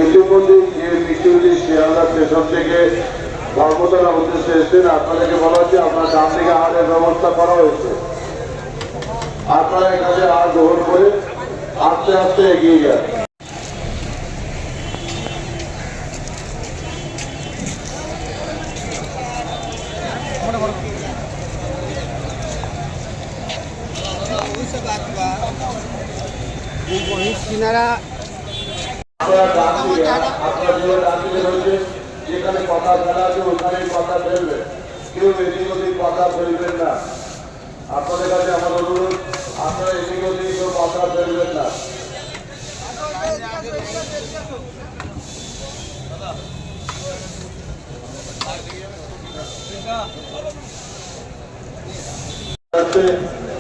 ইতিমধ্যে যে মিছিলটি শিয়ালদা স্টেশন থেকে ধর্মতলা উদ্দেশ্যে এসেছেন, আপনাদেরকে বলা হচ্ছে আপনার ডান দিকে আহারের ব্যবস্থা করা হয়েছে। আপনারা এখানে আহার গ্রহণ করে আস্তে আস্তে এগিয়ে যান। যেখানে কথা ফেলা আছে ওখানে কথা ফেলবেন, কেউ এদিক ওদিক কথা ফেলবেন না। আপনাদের কাছে আমার অনুরোধ, আপনারা এদিক ওদিক কেউ কথা ফেলবেন না।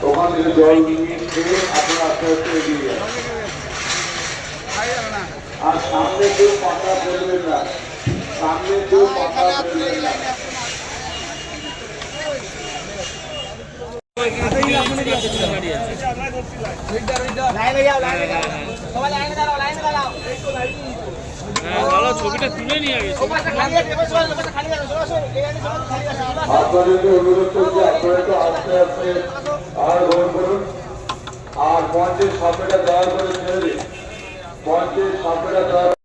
ওখান থেকে জল খেয়ে আপনারা আস্তে আস্তে এগিয়ে যান। আর সামনে কেউ কথা ফেলবেন না, সামনে কেউ কথা ফেলবেন না। ছবিটা তুলে নিয়ে গেছে। আপনাদেরকে অনুরোধ করছি, আপনারা একটু আস্তে আস্তে আহার গ্রহণ করুন। আর মঞ্চের সামনেটা দয়া করে ছেড়ে দিন, মঞ্চের সামনেটা দয়া